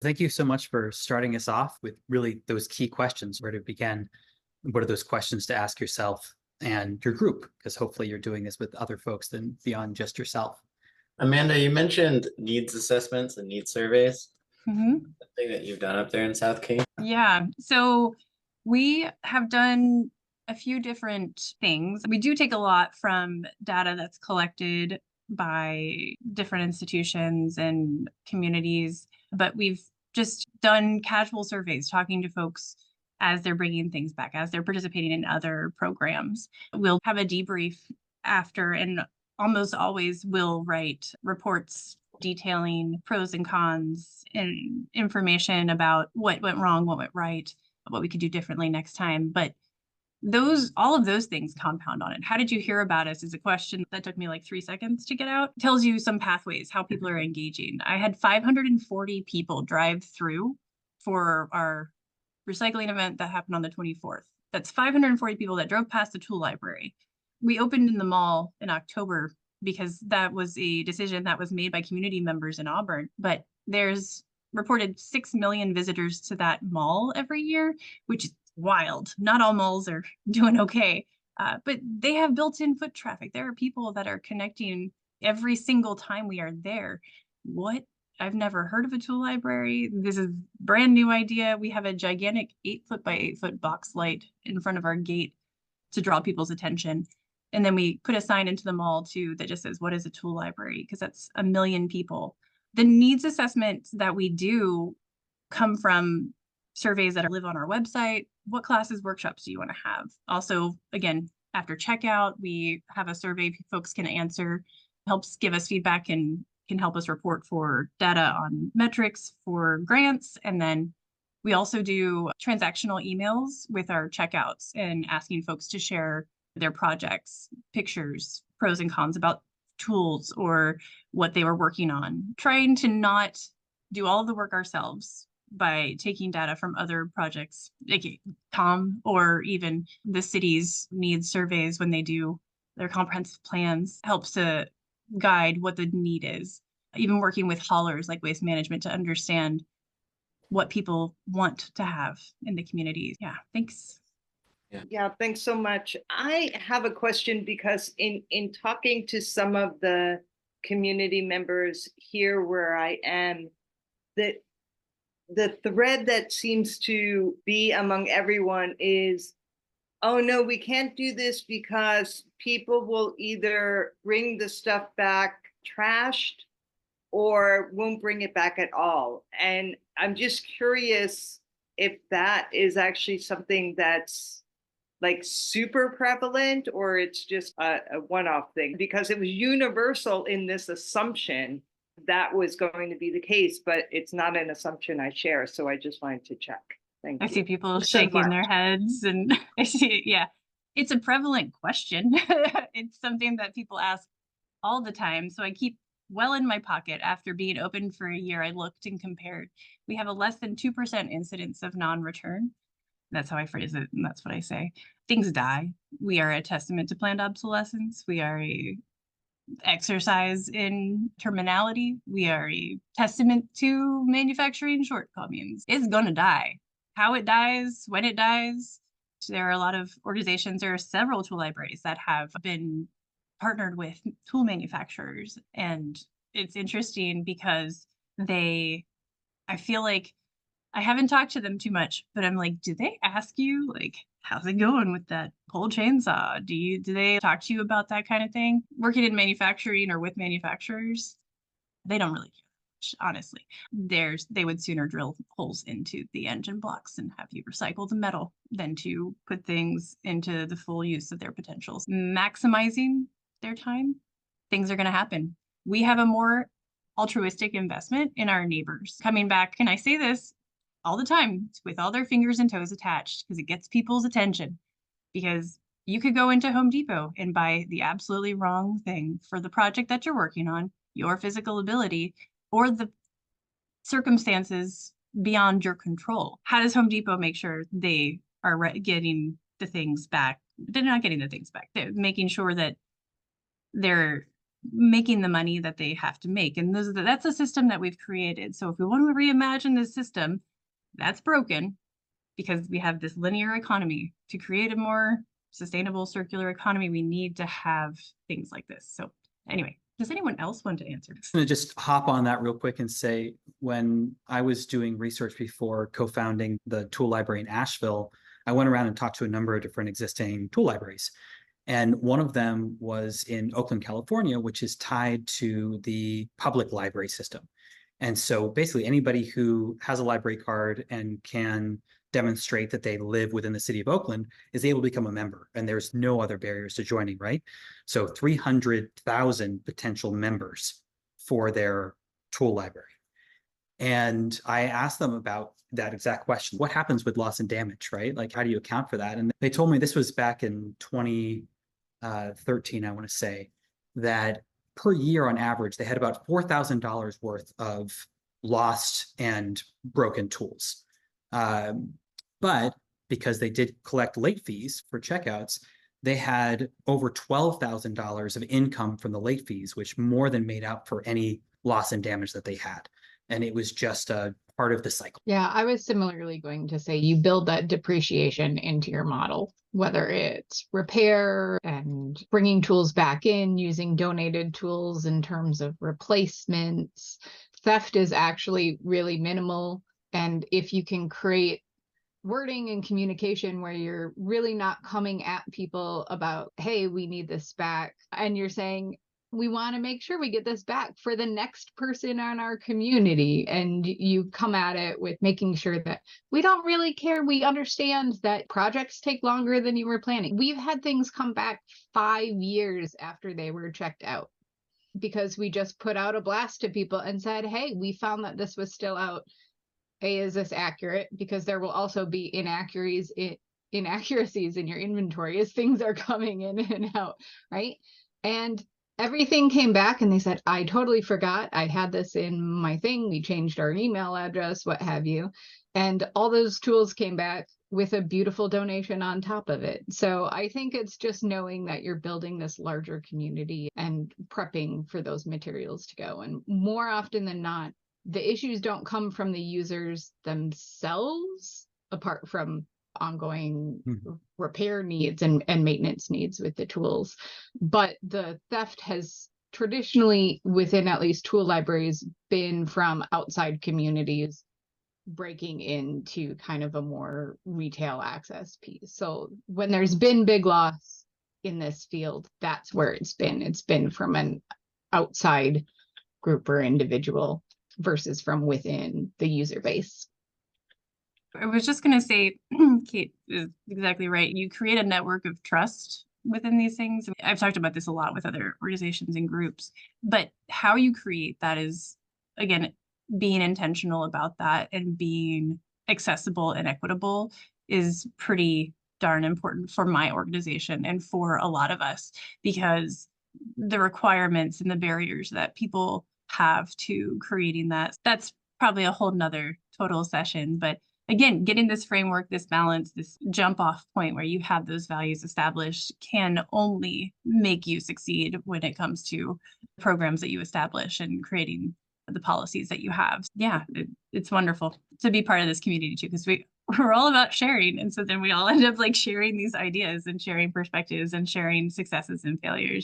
Thank you so much for starting us off with really those key questions, where to begin. What are those questions to ask yourself and your group? Because hopefully you're doing this with other folks than beyond just yourself. Amanda, you mentioned needs assessments and needs surveys. Mhm. Something that you've done up there in South King. Yeah, so we have done a few different things. We do take a lot from data that's collected by different institutions and communities, but we've just done casual surveys talking to folks as they're bringing things back, as they're participating in other programs. We'll have a debrief after, and almost always we'll write reports detailing pros and cons and information about what went wrong, what went right, what we could do differently next time. But all of those things compound on it. How did you hear about us is a question that took me like 3 seconds to get out. It tells you some pathways, how people are engaging. I had 540 people drive through for our recycling event that happened on the 24th. That's 540 people that drove past the tool library. We opened in the mall in October because that was a decision that was made by community members in Auburn. But there's reported 6 million visitors to that mall every year, which is wild. Not all malls are doing okay, but they have built-in foot traffic. There are people that are connecting every single time we are there. What? I've never heard of a tool library. This is a brand new idea. We have a gigantic 8-foot by 8-foot box light in front of our gate to draw people's attention. And then we put a sign into the mall too that just says, what is a tool library? Because that's 1 million people. The needs assessments that we do come from surveys that live on our website. What classes, workshops do you want to have? Also, again, after checkout, we have a survey folks can answer, helps give us feedback and can help us report for data on metrics for grants. And then we also do transactional emails with our checkouts and asking folks to share their projects, pictures, pros and cons about tools or what they were working on, trying to not do all of the work ourselves by taking data from other projects, like COM or even the city's needs surveys when they do their comprehensive plans, helps to guide what the need is. Even working with haulers like Waste Management to understand what people want to have in the communities. Yeah, thanks. Yeah, thanks so much. I have a question because in talking to some of the community members here where I am, the thread that seems to be among everyone is, oh no, we can't do this because people will either bring the stuff back trashed or won't bring it back at all. And I'm just curious if that is actually something that's like super prevalent or it's just a one-off thing, because it was universal in this assumption that was going to be the case, but it's not an assumption I share. So I just wanted to check. Thank you. I see people shaking their heads and I see, yeah, it's a prevalent question. It's something that people ask all the time. So I keep well in my pocket. After being open for a year, I looked and compared. We have a less than 2% incidence of non-return. That's how I phrase it, and that's what I say. Things die. We are a testament to planned obsolescence. We are a exercise in terminality. We are a testament to manufacturing shortcomings. It's gonna die. How it dies, when it dies. There are a lot of organizations, there are several tool libraries that have been partnered with tool manufacturers. And it's interesting because I feel like I haven't talked to them too much, but I'm like, do they ask you like, how's it going with that pole chainsaw? Do they talk to you about that kind of thing? Working in manufacturing or with manufacturers, they don't really care much, honestly. They would sooner drill holes into the engine blocks and have you recycle the metal than to put things into the full use of their potentials. Maximizing their time, things are going to happen. We have a more altruistic investment in our neighbors coming back. And I say this all the time with all their fingers and toes attached because it gets people's attention. Because you could go into Home Depot and buy the absolutely wrong thing for the project that you're working on, your physical ability, or the circumstances beyond your control. How does Home Depot make sure they are getting the things back? They're not getting the things back. They're making sure that they're making the money that they have to make. And that's a system that we've created. So if we want to reimagine this system, that's broken because we have this linear economy. To create a more sustainable circular economy, we need to have things like this. So anyway, does anyone else want to answer this? I'm going to just hop on that real quick and say, when I was doing research before co-founding the tool library in Asheville, I went around and talked to a number of different existing tool libraries. And one of them was in Oakland, California, which is tied to the public library system. And so basically anybody who has a library card and can demonstrate that they live within the city of Oakland is able to become a member, and there's no other barriers to joining, right? So 300,000 potential members for their tool library. And I asked them about that exact question. What happens with loss and damage, right? Like, how do you account for that? And they told me, this was back in 2013, I want to say, that per year on average, they had about $4,000 worth of lost and broken tools. But because they did collect late fees for checkouts, they had over $12,000 of income from the late fees, which more than made up for any loss and damage that they had. And it was just a part of the cycle. Yeah, I was similarly going to say you build that depreciation into your model, whether it's repair and bringing tools back in, using donated tools in terms of replacements. Theft is actually really minimal. And if you can create wording and communication where you're really not coming at people about, hey, we need this back, and you're saying, we want to make sure we get this back for the next person on our community. And you come at it with making sure that we don't really care. We understand that projects take longer than you were planning. We've had things come back 5 years after they were checked out because we just put out a blast to people and said, hey, we found that this was still out. Hey, is this accurate? Because there will also be inaccuracies in your inventory as things are coming in and out, right? And everything came back and they said, I totally forgot. I had this in my thing. We changed our email address, what have you. And all those tools came back with a beautiful donation on top of it. So I think it's just knowing that you're building this larger community and prepping for those materials to go. And more often than not, the issues don't come from the users themselves, apart from ongoing repair needs and maintenance needs with the tools. But the theft has traditionally, within at least tool libraries, been from outside communities breaking into kind of a more retail access piece. So when there's been big loss in this field, that's where it's been. It's been from an outside group or individual versus from within the user base. I was just going to say, Kate is exactly right. You create a network of trust within these things. I've talked about this a lot with other organizations and groups, but how you create that is, again, being intentional about that and being accessible and equitable is pretty darn important for my organization and for a lot of us, because the requirements and the barriers that people have to creating that's probably a whole nother total session. But again, getting this framework, this balance, this jump off point where you have those values established can only make you succeed when it comes to programs that you establish and creating the policies that you have. Yeah, it's wonderful to be part of this community too, because we're all about sharing. And so then we all end up like sharing these ideas and sharing perspectives and sharing successes and failures.